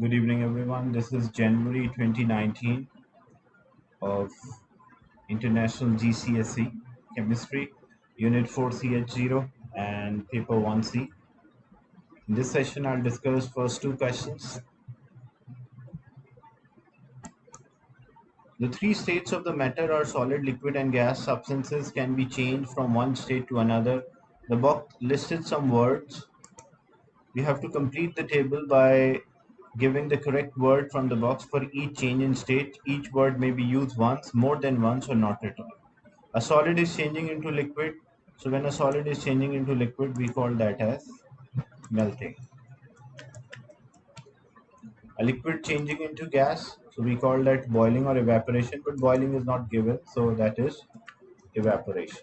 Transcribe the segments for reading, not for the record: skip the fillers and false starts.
Good evening, everyone. This is January 2019 of International GCSE Chemistry, Unit 4 CH0 and Paper 1C. In this session, I'll discuss first two questions. The three states of the matter are solid, liquid, and gas. Substances can be changed from one state to another. The box listed some words. We have to complete the table by giving the correct word from the box for each change in state. Each word may be used once, more than once, or not at all. A solid is changing into liquid. So when a solid is changing into liquid, we call that as melting. A liquid changing into gas, so we call that boiling or evaporation, but boiling is not given, so that is evaporation.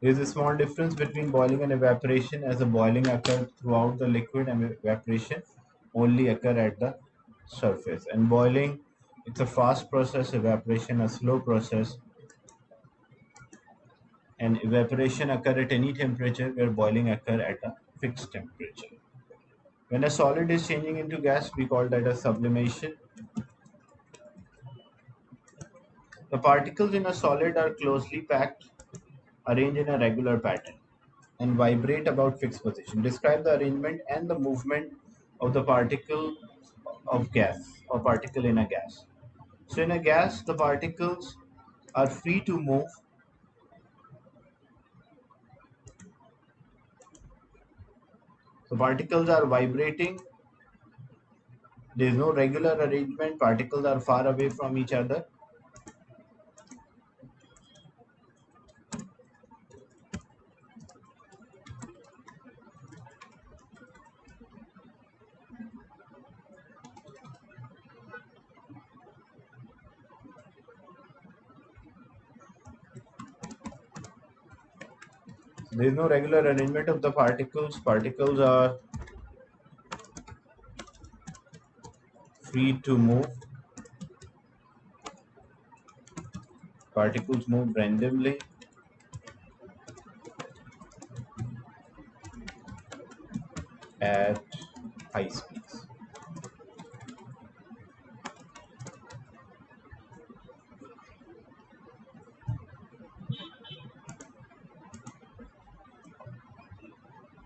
There is a small difference between boiling and evaporation, as the boiling occurs throughout the liquid and evaporation only occur at the surface. And boiling, it's a fast process, evaporation a slow process, and evaporation occur at any temperature where boiling occur at a fixed temperature. When a solid is changing into gas, we call that a sublimation. The particles in a solid are closely packed, arranged in a regular pattern, and vibrate about fixed position. Describe the arrangement and the movement of the particle of gas or particle in a gas. So in a gas, the particles are free to move. The particles are vibrating. There is no regular arrangement. Particles are far away from each other. There is no regular arrangement of the particles. Particles are free to move. Particles move randomly. At high speeds.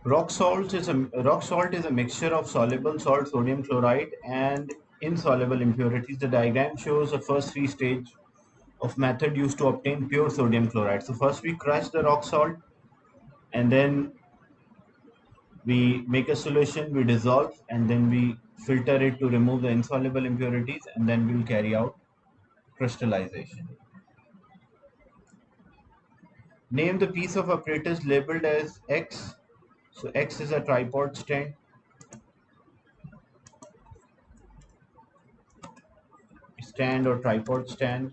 Rock salt is a mixture of soluble salt, sodium chloride, and insoluble impurities. The diagram shows the first three stages of method used to obtain pure sodium chloride. So first we crush the rock salt, and then we make a solution, we dissolve, and then we filter it to remove the insoluble impurities, and then we'll carry out crystallization. Name the piece of apparatus labeled as X. So X is a tripod stand. Stand or tripod stand.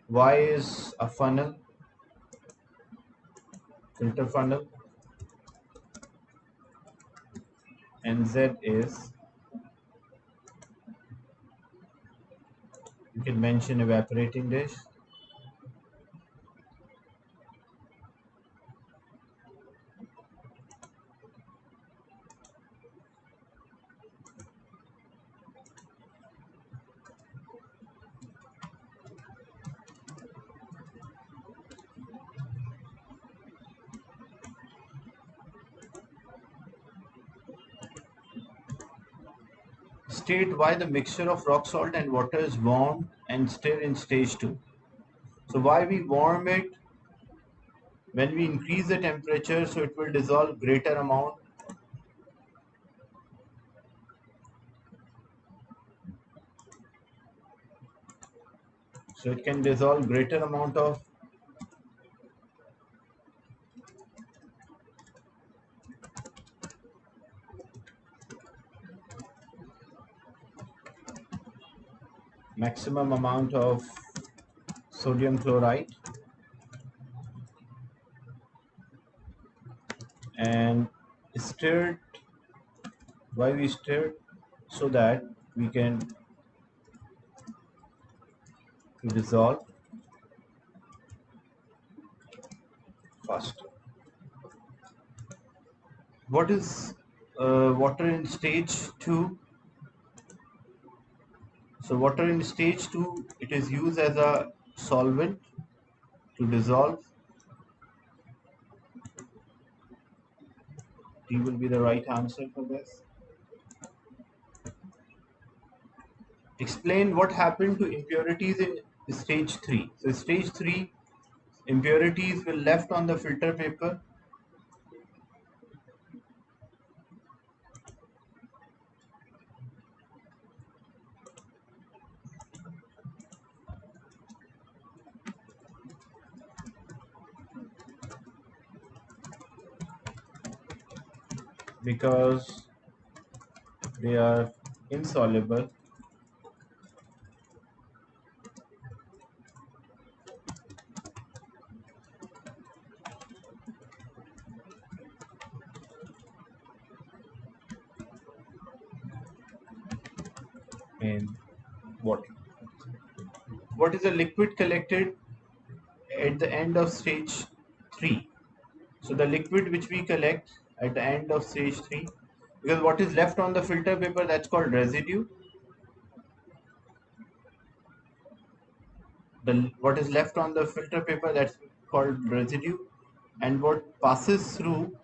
Y is a funnel, filter funnel, and Z is, you can mention evaporating dish. State why the mixture of rock salt and water is warmed and stir in stage 2. So why we warm it? When we increase the temperature, so it will dissolve greater amount. So it can dissolve greater amount of maximum amount of sodium chloride, and stirred. Why we stir? So that we can dissolve faster. What is water in stage 2? So water in stage 2, it is used as a solvent to dissolve. D will be the right answer for this. Explain what happened to impurities in stage 3. So stage 3, impurities were left on the filter paper because they are insoluble in water. What is a liquid collected at the end of stage 3? So the liquid which we collect at the end of stage 3, because what is left on the filter paper, that's called residue. What is left on the filter paper, that's called residue, and what passes through,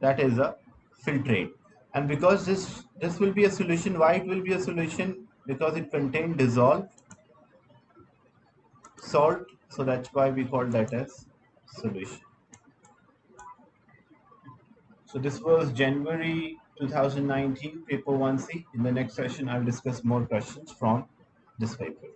that is a filtrate. And because this will be a solution, why it will be a solution? Because it contains dissolved salt, so that's why we call that as solution. So this was January 2019 paper 1C. In the next session I'll discuss more questions from this paper.